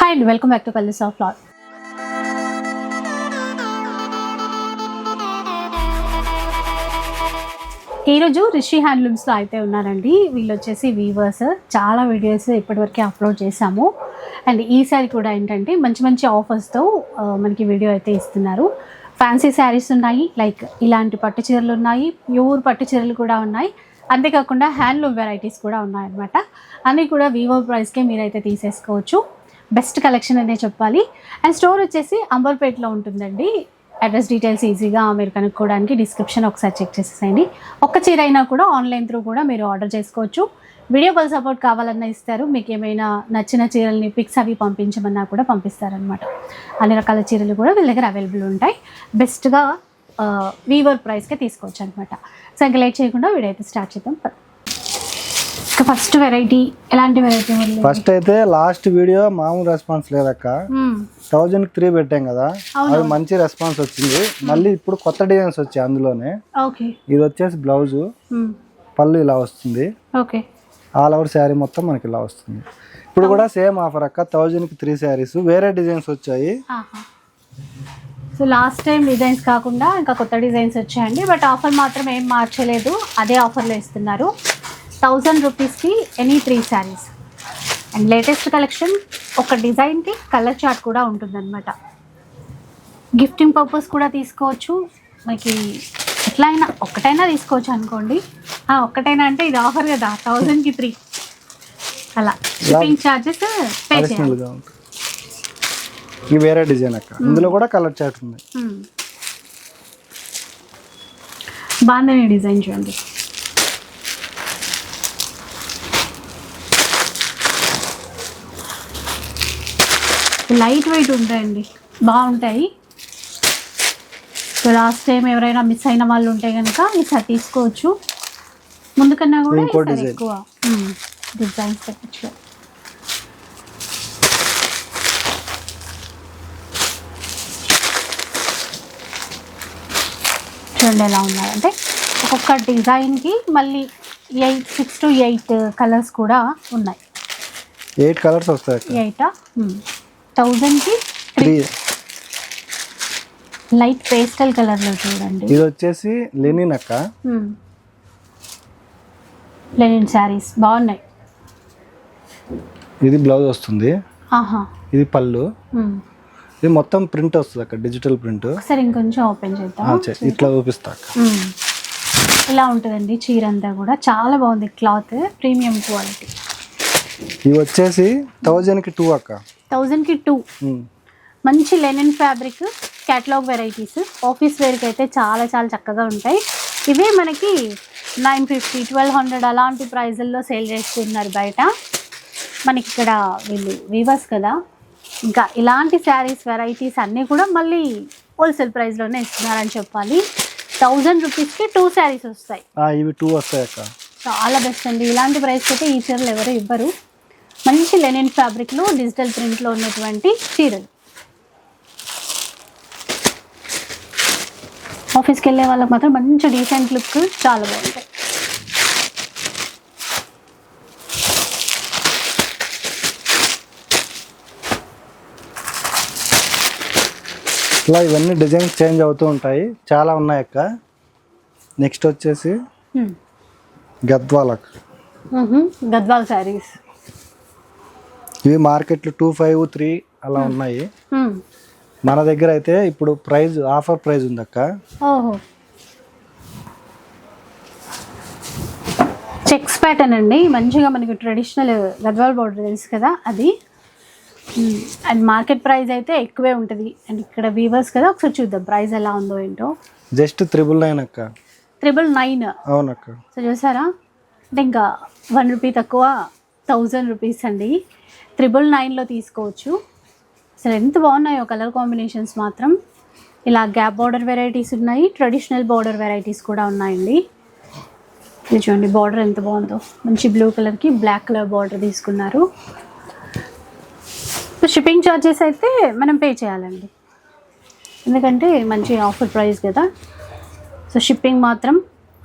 Hi and welcome back to Colors of Flower. ఈరోజు రిషి హ్యాండ్లూమ్స్లో అయితే ఉన్నారండి. వీళ్ళు వచ్చేసి వీవర్స్, చాలా వీడియోస్ ఇప్పటివరకు అప్లోడ్ చేశాము. అండ్ ఈసారి కూడా ఏంటంటే మంచి మంచి ఆఫర్స్తో మనకి వీడియో అయితే ఇస్తున్నారు. ఫ్యాన్సీ శారీస్ ఉన్నాయి, లైక్ ఇలాంటి పట్టు చీరలు ఉన్నాయి, ప్యూర్ పట్టు చీరలు కూడా ఉన్నాయి, అంతేకాకుండా హ్యాండ్లూమ్ వెరైటీస్ కూడా ఉన్నాయన్నమాట. అన్నీ కూడా వివో ప్రైస్కే మీరైతే తీసేసుకోవచ్చు. బెస్ట్ కలెక్షన్ అనే చెప్పాలి. అండ్ స్టోర్ వచ్చేసి అంబర్పేటలో ఉంటుందండి. అడ్రస్ డీటెయిల్స్ ఈజీగా మీరు కనుక్కోవడానికి డిస్క్రిప్షన్ ఒకసారి చెక్ చేసేసేయండి. ఒక్క చీర అయినా కూడా ఆన్లైన్ త్రూ కూడా మీరు ఆర్డర్ చేసుకోవచ్చు. వీడియో కాల్ సపోర్ట్ కావాలన్నా ఇస్తారు. మీకు ఏమైనా నచ్చిన చీరల్ని పిక్స్ అవి పంపించమన్నా కూడా పంపిస్తారనమాట. అన్ని రకాల చీరలు కూడా వీళ్ళ దగ్గర అవైలబుల్ ఉంటాయి. బెస్ట్గా వీవర్ ప్రైస్కే తీసుకోవచ్చు అనమాట. సో ఇంకా లేట్ చేయకుండా వీడియో అయితే స్టార్ట్ చేద్దాం. ఫస్ట్ వెరైటీ ఎలాంటి వెరైటీ? ఫస్ట్ అయితే లాస్ట్ వీడియో మామూలు రెస్పాన్స్ లేదక్క. 1003 పెట్టాం కదా, అది మంచి రెస్పాన్స్ వచ్చింది. మళ్ళీ ఇప్పుడు కొత్త డిజైన్స్ వచ్చాయి అందులోనే. ఇది వచ్చేసి బ్లౌజ్, పళ్ళు ఇలా వస్తుంది, ఆల్ ఓవర్ శారీ మొత్తం మనకి ఇలా వస్తుంది. ఇప్పుడు కూడా సేమ్ ఆఫర్ అక్క, 1000కి 3 శారీస్, వేరే డిజైన్స్ వచ్చాయి. సో లాస్ట్ టైం డిజైన్స్ కాకుండా ఇంకా కొత్త డిజైన్స్ వచ్చాయండి. బట్ ఆఫర్ మాత్రం ఏం మార్చలేదు, అదే ఆఫర్లో ఇస్తున్నారు. 1000 రూపీస్కి any 3 saris. And latest collection, ఒక డిజైన్కి కలర్ చార్ట్ కూడా ఉంటుందన్నమాట. గిఫ్టింగ్ పర్పస్ కూడా తీసుకోవచ్చు. మనకి ఎట్లయినా ఒక్కటైనా తీసుకోవచ్చు అనుకోండి. ఒక్కటైనా అంటే ఇది ఆఫర్ కదా, 1000కి 3 అలా షిప్పింగ్ ఛార్జెస్ పే చేయాలి. ఇది వేరే డిజైన్ అక్క, ఇందులో కూడా కలర్ చార్ట్ ఉంది. బాగుందని డిజైన్ చూడండి. లైట్ వెయిట్ ఉంటాయండి, బాగుంటాయి. సో లాస్ట్ టైం ఎవరైనా మిస్ అయిన వాళ్ళు ఉంటే కనుక ఈసారి తీసుకోవచ్చు. ముందు కన్నా కూడా ఎక్కువ డిజైన్స్ పెట్టచ్చు. చూడండి ఎలా ఉన్నాయంటే ఒక్కొక్క డిజైన్కి మళ్ళీ 6 to 8 కలర్స్ కూడా ఉన్నాయి. 8 కలర్స్ వస్తాయి. 8 1000కి 3 లైట్ పేస్టల్ కలర్లో చూడండి. ఇది వచ్చేసి లెనిన్ అక్క, లెనిన్ శారీస్ బాగున్నాయి. ఇది బ్లౌజ్ వస్తుంది, ఇది పళ్ళు, ఇది మొత్తం ప్రింట్ వస్తుంది అక్క, డిజిటల్ ప్రింట్. సరే ఇంకొంచెం ఓపెన్ చేద్దాం, ఇట్లా చూపిస్తా. ఇలా ఉంటుందండి చీర అంతా కూడా, చాలా బాగుంది. Cloth premium quality. ఇవి వచ్చేసి 1000కి 2 అక్క. 1000కి 2 మంచి linen fabric, catalogue varieties. Office వేర్కి అయితే చాలా చాలా చక్కగా ఉంటాయి. ఇవే మనకి 950, 1200 అలాంటి ప్రైజుల్లో సేల్ చేస్తున్నారు బయట. మనకి ఇక్కడ వీళ్ళు వీవర్స్ కదా, ఇంకా ఇలాంటి శారీస్ వెరైటీస్ అన్నీ కూడా మళ్ళీ హోల్సేల్ ప్రైస్లోనే ఇస్తున్నారని చెప్పాలి. 1000 రూపీస్కి 2 శారీస్ వస్తాయి. ఇవి 2 వస్తాయి అక్క, చాలా బెస్ట్ అండి. ఇలాంటి ప్రైస్కి అయితే ఈ చీరలు ఎవరు ఇవ్వరు. మంచి లెనిన్ ఫ్యాబ్రిక్లో డిజిటల్ ప్రింట్లో ఉన్నటువంటి చీరలు. ఆఫీస్కి వెళ్ళే వాళ్ళకి మాత్రం మంచి డీసెంట్ లుక్, చాలా బాగుంటాయి. ఇలా ఇవన్నీ డిజైన్స్ చేంజ్ అవుతూ ఉంటాయి, చాలా ఉన్నాయి అక్క. నెక్స్ట్ వచ్చేసి గద్వాల్ అక్క, గద్వాల్ శారీస్. ఇవి మార్కెట్లో 253 అలా ఉన్నాయి. మన దగ్గర అయితే ఇప్పుడు ప్రైస్ ఆఫర్ ప్రైస్ ఉంది అక్క. చెక్స్ ప్యాటర్న్ అండి, మంచిగా మనకి ట్రెడిషనల్ గద్వాల్ బార్డర్ తెలుసు కదా అది. అండ్ మార్కెట్ ప్రైస్ అయితే ఎక్కువే ఉంటుంది. అండ్ ఇక్కడ వీవర్స్ కదా, ఒకసారి చూద్దాం ప్రైస్ ఎలా ఉందో ఏంటో. జస్ట్ 999 అక్క. 999? అవునక్క. సో చూసారా, అంటే ఇంకా 1 రూపీ తక్కువ, 1000 రూపీస్ అండి. 999లో తీసుకోవచ్చు. అసలు ఎంత బాగున్నాయో కలర్ కాంబినేషన్స్ మాత్రం. ఇలా గ్యాప్ బార్డర్ వెరైటీస్ ఉన్నాయి, ట్రెడిషనల్ బార్డర్ వెరైటీస్ కూడా ఉన్నాయండి. ఇది చూడండి బార్డర్ ఎంత బాగుందో, మంచి బ్లూ కలర్కి బ్లాక్ కలర్ బార్డర్ తీసుకున్నారు. షిప్పింగ్ ఛార్జెస్ అయితే మనం పే చేయాలండి, ఎందుకంటే మంచి ఆఫర్ ప్రైస్ కదా. సో షిప్పింగ్ మాత్రం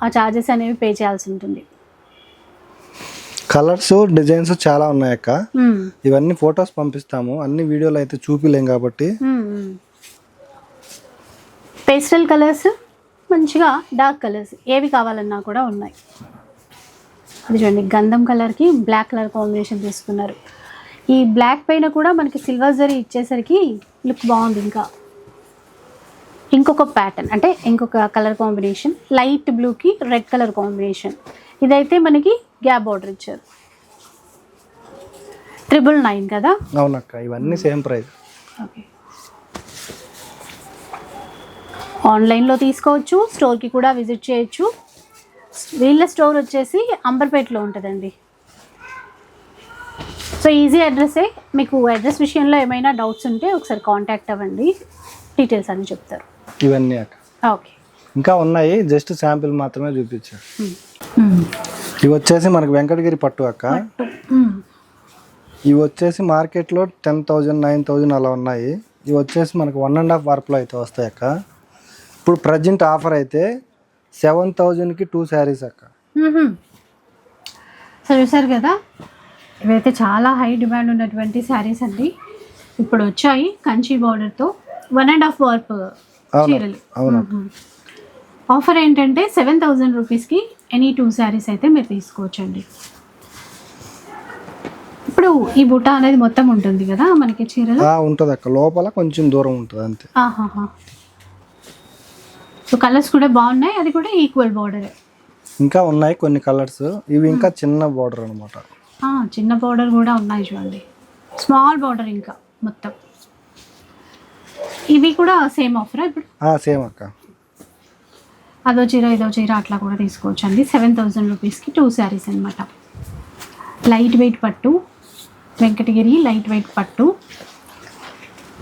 ఆ ఛార్జెస్ అనేవి పే చేయాల్సి ఉంటుంది. కలర్స్ డిజైన్స్ చాలా ఉన్నాయి అక్క. ఇవన్నీ ఫొటోస్ పంపిస్తాము, అన్ని వీడియోలు అయితే చూపిలేం కాబట్టి. పేస్టల్ కలర్స్, మంచిగా డార్క్ కలర్స్ ఏవి కావాలన్నా కూడా ఉన్నాయి. ఇది చూడండి, గంధం కలర్కి బ్లాక్ కలర్ కాంబినేషన్ తీసుకున్నారు. ఈ బ్లాక్ పైన కూడా మనకి సిల్వర్ జరీ ఇచ్చేసరికి లుక్ బాగుంది. ఇంకా ఇంకొక ప్యాటర్న్ అంటే ఇంకొక కలర్ కాంబినేషన్, లైట్ బ్లూకి రెడ్ కలర్ కాంబినేషన్. ఇదైతే మనకి గ్యాప్ బార్డర్ ఇచ్చారు. 999 కదా? అవునక్క, ఇవన్నీ సేమ్ ప్రైస్. ఓకే, ఆన్లైన్లో తీసుకోవచ్చు, స్టోర్కి కూడా విజిట్ చేయొచ్చు. వీళ్ళ స్టోర్ వచ్చేసి అంబర్పేటలో ఉంటుందండి. సో ఈజీ అడ్రస్సే. మీకు అడ్రస్ విషయంలో ఏమైనా డౌట్స్ ఉంటే ఒకసారి కాంటాక్ట్ అవ్వండి, డీటెయిల్స్ అని చెప్తారు. ఇవన్నీ అక్క ఓకే, ఇంకా ఉన్నాయి, జస్ట్ శాంపిల్ మాత్రమే చూపించారు. ఇవి వచ్చేసి మనకి వెంకటగిరి పట్టు అక్క. ఇవి వచ్చేసి మార్కెట్లో 10,000 9,000 అలా ఉన్నాయి. ఇవి వచ్చేసి మనకు 1.5 వార్పులో అయితే వస్తాయి అక్క. ఇప్పుడు ప్రజెంట్ ఆఫర్ అయితే 7,000కి 2 శారీస్ అక్క. సో చూసారు కదా, ఇవైతే చాలా హై డిమాండ్ ఉన్నటువంటి శారీస్ అండి. ఇప్పుడు వచ్చాయి కంచి బార్డర్తో 1.5 వార్ప్ చీరలు. ఆఫర్ ఏంటంటే 7,000 రూపీస్కి ఎనీ 2 శారీస్ అయితే మీరు తీసుకోవచ్చండి. ఇప్పుడు ఈ బుట్ట అనేది మొత్తం ఉంటుంది కదా మనకి చీరలు? ఉంటుంది అక్క, లోపల కొంచెం దూరం ఉంటుంది అంతే. సో కలర్స్ కూడా బాగున్నాయి, అది కూడా ఈక్వల్ బార్డర్. ఇంకా ఉన్నాయి కొన్ని కలర్స్, ఇవి ఇంకా చిన్న బార్డర్ అనమాట. చిన్న బార్డర్ కూడా ఉన్నాయి చూడండి, స్మాల్ బార్డర్ ఇంకా మొత్తం. ఇవి కూడా సేమ్ ఆఫరా ఇప్పుడు? సేమ్ అక్క, అదో చీర ఇదో చీర అట్లా కూడా తీసుకోవచ్చు అండి. 7,000 రూపీస్కి 2 శారీస్ అనమాట. లైట్ వెయిట్ పట్టు, వెంకటగిరి లైట్ వెయిట్ పట్టు,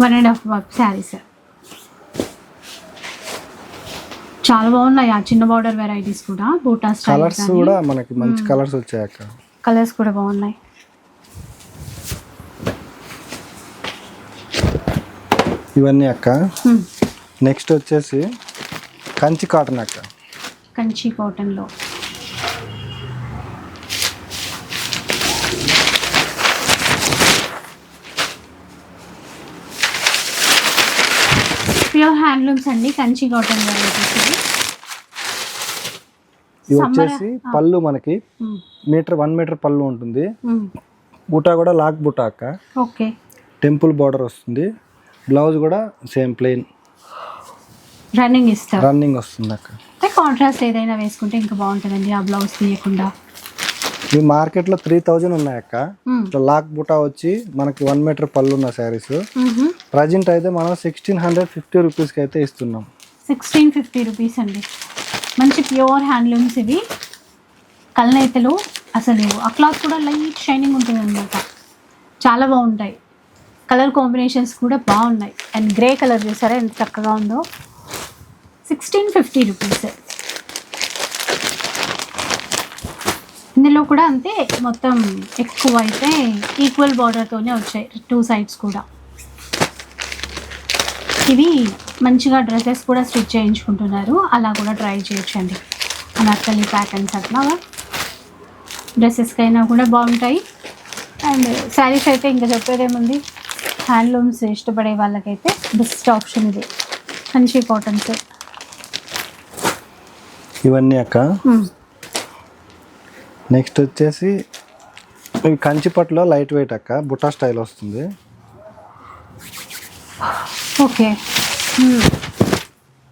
1.5 వార్ప్ శారీస్. చాలా బాగున్నాయి ఆ చిన్న బార్డర్ వెరైటీస్ కూడా. బూటా స్టైల్ కలర్స్ కూడా మనకి మంచి కలర్స్ వచ్చాయి అక్క. కలర్స్ కూడా బాగున్నాయి. ఇవన్నీ అక్క. నెక్స్ట్ వచ్చేసి కంచి కాటన్ అక్క. కంచి కాటన్లో ప్యూర్ హ్యాండ్లూమ్స్ అండి, కంచి కాటన్ వెరైటీస్. ఇది వచ్చేసి పళ్ళు మనకి 1 మీటర్ పళ్ళు ఉంటుంది. బుటా కూడా లాక్ బుటా అక్క. ఓకే, టెంపుల్ బార్డర్ వస్తుంది. బ్లౌజ్ కూడా సేమ్ ప్లెయిన్ రన్నింగ్ వస్తుంది అక్క. కాంట్రాస్ట్ ఏదైనా వేసుకుంటే ఇంకా బాగుంటుందండి, ఆ బ్లౌజ్ తీయకుండా. ఇవి మార్కెట్లో 3,000 ఉన్నాయి అక్క. లాక్ బుటా వచ్చి మనకి 1 మీటర్ పళ్ళు ఉన్న శారీస్. ప్రజెంట్ అయితే మనం 1,650 రూపీస్కి అయితే ఇస్తున్నాం. 1,650 రూపీస్ అండి. మంచి ప్యూర్ హ్యాండ్లూమ్స్ ఇవి. కల్నేతలు అసలు ఆ క్లాత్ కూడా లైట్ షైనింగ్ ఉంటుంది అనమాట, చాలా బాగుంటాయి. కలర్ కాంబినేషన్స్ కూడా బాగున్నాయి. అండ్ గ్రే కలర్ చూసారా ఎంత చక్కగా ఉందో. 1,650 రూపీస్. ఇందులో కూడా అంతే, మొత్తం ఎక్కువ అయితే ఈక్వల్ బార్డర్తోనే వచ్చాయి 2 సైడ్స్ కూడా. ఇవి మంచిగా డ్రెస్సెస్ కూడా స్టిచ్ చేయించుకుంటున్నారు, అలా కూడా ట్రై చేయొచ్చండి. అనార్కలి ప్యాటర్న్స్ అట్లా డ్రెస్సెస్కైనా కూడా బాగుంటాయి. అండ్ శారీస్ అయితే ఇంకా చెప్పేదేముంది, హ్యాండ్లూమ్స్ ఇష్టపడే వాళ్ళకైతే బెస్ట్ ఆప్షన్ ఇది, కంచి కాటన్స్. ఇవన్నీ అక్క. నెక్స్ట్ వచ్చేసి ఇవి కంచిపట్టులో లైట్ వెయిట్ అక్క, బుట్టా స్టైల్ వస్తుంది. ఓకే,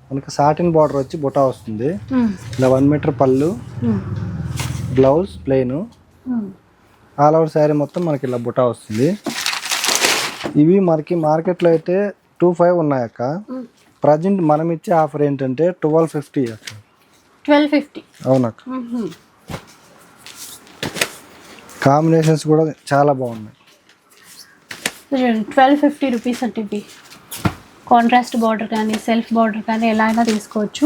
మనకి సాటిన్ బార్డర్ వచ్చి బుటా వస్తుంది. ఇలా 1 మీటర్ పళ్ళు, blouse plain, all over sari మొత్తం మనకి ఇలా బుటా వస్తుంది. ఇవి మనకి మార్కెట్లో అయితే 2,500 ఉన్నాయి అక్క. ప్రజెంట్ మనం ఇచ్చే ఆఫర్ ఏంటంటే 1,250 అక్క. 1,250? అవునక్క. కాంబినేషన్స్ కూడా చాలా బాగున్నాయి. 1,250 రూపీస్ అంటే ఇవి కాంట్రాస్ట్ బార్డర్ కానీ సెల్ఫ్ బార్డర్ కానీ ఎలా అయినా తీసుకోవచ్చు.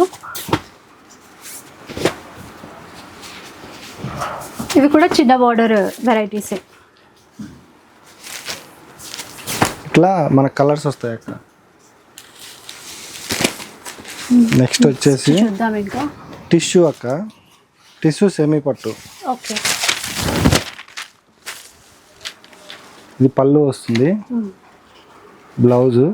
ఇవి కూడా చిన్న బార్డర్ వెరైటీసే. ఇట్లా మన కలర్స్ వస్తాయి అక్క. నెక్స్ట్ వచ్చేసి చూద్దాం ఇంకా. టిష్యూ అక్క, టిష్యూ సెమీ పట్టు. ఓకే, ఇది పళ్ళు వస్తుంది, బ్లౌజు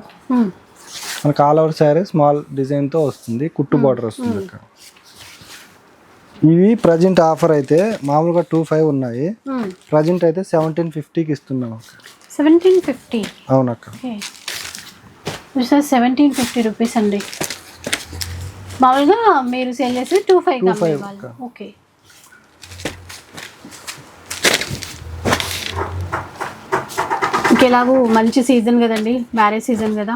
మనకు ఆల్ ఓవర్ శారీ స్మాల్ డిజైన్తో వస్తుంది, కుట్టు బార్డర్ వస్తుంది అక్క. ఇవి ప్రజెంట్ ఆఫర్ అయితే మామూలుగా 25 ఉన్నాయి, ప్రజెంట్ అయితే 1750కి ఇస్తున్నాం అక్క. 1750? అవునక్క. 1750 రూపీస్ అండి. మామూలుగా మీరు సేల్ చేసి 25 అక్క. ఓకే. ఇంకెలాగూ మంచి సీజన్ కదండి, మ్యారేజ్ సీజన్ కదా,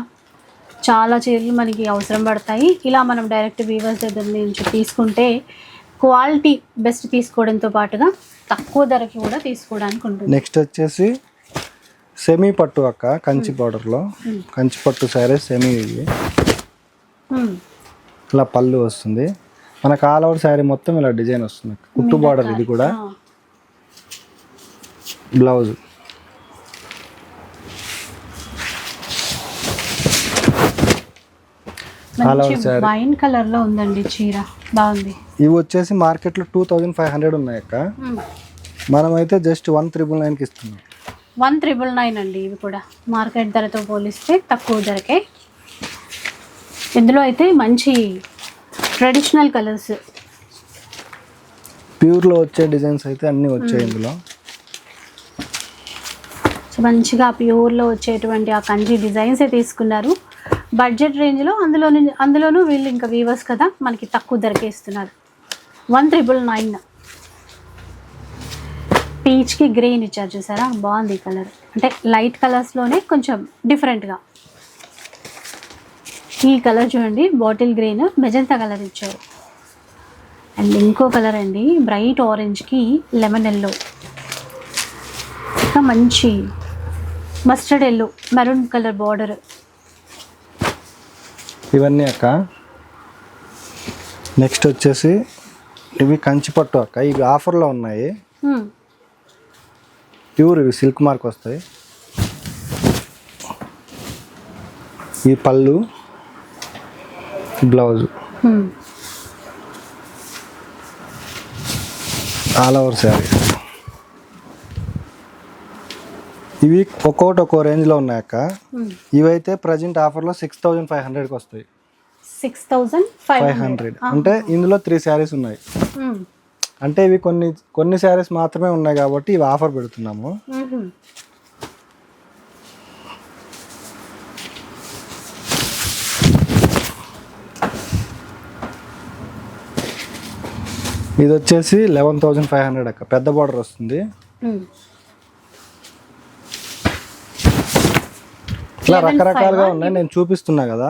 చాలా చీరలు మనకి అవసరం పడతాయి. ఇలా మనం డైరెక్ట్ వీవర్స్ దగ్గర నుంచి తీసుకుంటే క్వాలిటీ బెస్ట్ తీసుకోవడంతో పాటుగా తక్కువ ధరకి కూడా తీసుకోవడానికి ఉంటుంది. నెక్స్ట్ వచ్చేసి సెమీ పట్టు అక్క, కంచి బార్డర్లో కంచి పట్టు శారీ సెమీ. ఇవి ఇలా పళ్ళు వస్తుంది, మనకు ఆల్ ఓవర్ శారీ మొత్తం ఇలా డిజైన్ వస్తుంది, కుట్టు బార్డర్. ఇది కూడా బ్లౌజ్. వైన్ కలర్ లో ఉందండి చీర, బాగుంది. ఇవి వచ్చేసి మార్కెట్లో 2500 ఉన్నాయి అక్క, మనమైతే జస్ట్ 1999కి ఇస్తున్నాం. 1999 అండి. ఇవి కూడా మార్కెట్ ధరతో పోలిస్తే తక్కువ ధరకే. ఇందులో అయితే మంచి ట్రెడిషనల్ కలర్స్, ప్యూర్లో వచ్చే డిజైన్స్ అయితే అన్నీ వచ్చాయి ఇందులో. మంచిగా ప్యూర్లో వచ్చేటువంటి ఆ కంచి డిజైన్సే తీసుకున్నారు. బడ్జెట్ రేంజ్లో అందులోనూ వీళ్ళు ఇంకా వీవర్స్ కదా, మనకి తక్కువ ధరకే ఇస్తున్నారు. 1999. పీచ్కి గ్రీన్ ఇచ్చారు చూసారా, బాగుంది కలర్. అంటే లైట్ కలర్స్లోనే కొంచెం డిఫరెంట్గా. ఈ కలర్ చూడండి, బాటిల్ గ్రీన్, మెజంతా కలర్ ఇచ్చారు. అండ్ ఇంకో కలర్ అండి, బ్రైట్ ఆరెంజ్కి లెమన్ ఎల్లో, ఇంకా మంచి mustard yellow, maroon colour border. ఇవన్నీ అక్క. నెక్స్ట్ వచ్చేసి ఇవి కంచి పట్టు అక్క, ఇవి ఆఫర్లో ఉన్నాయి, ప్యూర్. ఇవి సిల్క్ మార్క్ వస్తాయి. ఈ పళ్ళు, బ్లౌజ్, ఆల్ ఓవర్ శారీ. ఇవి ఒక్కొక్కటి ఒక్కో రేంజ్లో ఉన్నాయి అక్క. ఇవైతే ప్రజెంట్ ఆఫర్లో 6500కి వస్తాయి. 6500 అంటే ఇందులో 3 శారీస్ ఉన్నాయి. అంటే ఇవి కొన్ని శారీస్ మాత్రమే ఉన్నాయి కాబట్టి ఇవి ఆఫర్ పెడుతున్నాము. ఇది వచ్చేసి 11500 అక్క, పెద్ద బార్డర్ వస్తుంది. ఇలా రకరకాలుగా ఉన్నాయి, నేను చూపిస్తున్నా కదా.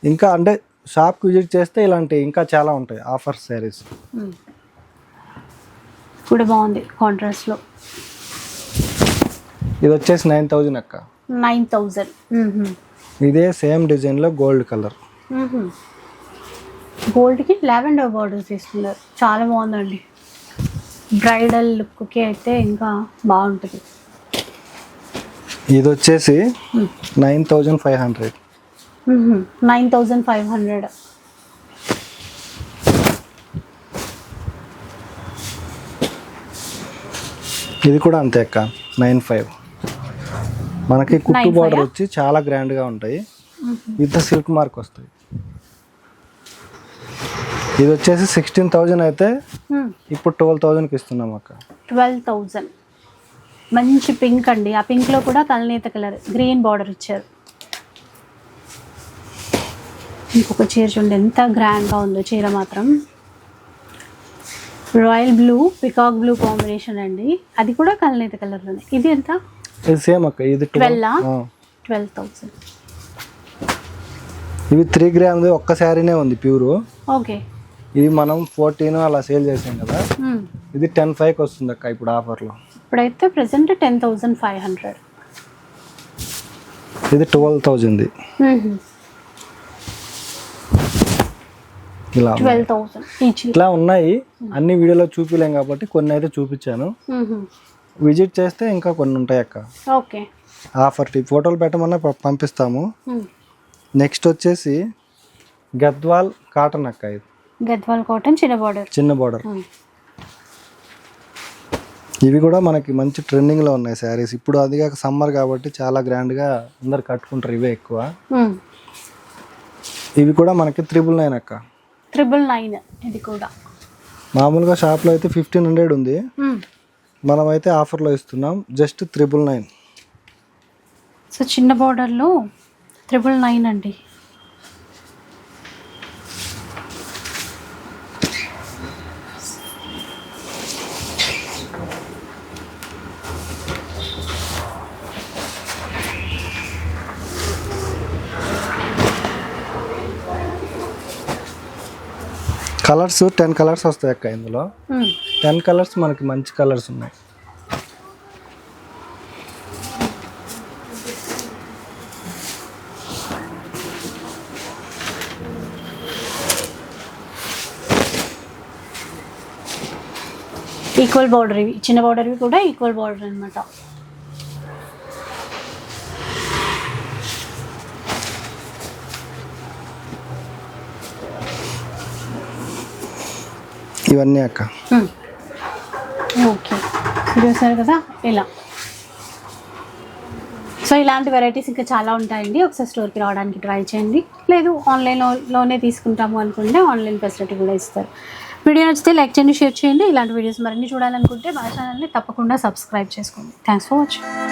ఇంకా అంటే షాప్కి విజిట్ చేస్తే ఇలాంటి ఇంకా చాలా ఉంటాయి ఆఫర్ శారీస్. కూడా బాగుంది కాంట్రాస్ట్లో. ఇది వచ్చేసి 9000 అక్క. 9000. ఇదే సేమ్ డిజైన్లో గోల్డ్ కలర్. గోల్డ్కి లావెండర్ బార్డర్స్ తీసుకున్నారు, చాలా బాగుందండి. బ్రైడల్ లుక్కి అయితే ఇంకా బాగుంటుంది. ఇది వచ్చేసి 9500. 9500. ఇది కూడా అంతే అక్క, 95. మనకి కుట్టు బార్డర్ వచ్చి చాలా గ్రాండ్గా ఉంటాయి, విత్ సిల్క్ మార్క్ వస్తాయి. ఇది వచ్చేసి 16000 అయితే ఇప్పుడు 12000కి ఇస్తున్నాం అక్క. 12000. మంచి పింక్ అండి, ఆ పింక్లో కూడా తలనేత కలర్ గ్రీన్ బార్డర్ ఇచ్చారు. ఇంకొక చీర చూడండి ఎంత గ్రాండ్గా ఉందో చీర మాత్రం. Royal blue, peacock blue combination అండి, అది కూడా కలనేత కలర్లోనే. ఇది ఎంత? ఇది సేమ్ అక్క, ఇది 12,000. ఇవి 3 గ్రామ్స్ ఒక్క శారీనే ఉంది ప్యూర్. ఓకే. ఇది మనం 14 అలా సేల్ చేసాం కదా, ఇది 10,500కి వస్తుంది అక్క ఇప్పుడు ఆఫర్లో. ఇప్పుడైతే ప్రెసెంట్ 10,500. ఇది 12,000. ఇలా 12,000 ఈచ్. ఇట్లా ఉన్నాయి, అన్ని వీడియోలో చూపిలేం కాబట్టి కొన్ని అయితే చూపించాను. విజిట్ చేస్తే ఇంకా కొన్ని ఉంటాయి అక్క. ఓకే. ఆఫర్ ఫోటోలు పెట్టమన్నా పంపిస్తాము. నెక్స్ట్ వచ్చేసి గద్వాల్ కాటన్ అక్క. ఇది గద్వాల్ కాటన్, చిన్న బార్డర్. చిన్న బార్డర్. ఇవి కూడా మనకి మంచి ట్రెండింగ్లో ఉన్నాయి శారీస్. ఇప్పుడు అది కాక సమ్మర్ కాబట్టి చాలా గ్రాండ్గా అందరు కట్టుకుంటారు, ఇవే ఎక్కువ. ఇవి కూడా మనకి 999 అక్క. 999 ఇది కూడా. మామూలుగా షాప్లో అయితే 1500 ఉంది, మనమైతే ఆఫర్లో ఇస్తున్నాం జస్ట్ 999. సో చిన్న బార్డర్లో 999 అండి. కలర్స్ 10 కలర్స్ వస్తాయి అక్క ఇందులో. 10 కలర్స్ మనకి మంచి కలర్స్ ఉన్నాయి. ఈక్వల్ బార్డర్, ఇవి చిన్న బార్డర్వి కూడా ఈక్వల్ బార్డర్ అనమాట. ఇవన్నీ అక్క. ఓకే, చూసారు కదా ఇలా. సో ఇలాంటి వెరైటీస్ ఇంకా చాలా ఉంటాయండి. ఒకసారి స్టోర్కి రావడానికి ట్రై చేయండి, లేదు ఆన్లైన్లోనే తీసుకుంటాము అనుకుంటే ఆన్లైన్ ఫెసిలిటీ కూడా ఇస్తారు. వీడియో నచ్చితే లైక్ చేయండి, షేర్ చేయండి. ఇలాంటి వీడియోస్ మరిన్ని చూడాలనుకుంటే మా ఛానల్ని తప్పకుండా సబ్స్క్రైబ్ చేసుకోండి. Thanks for watching.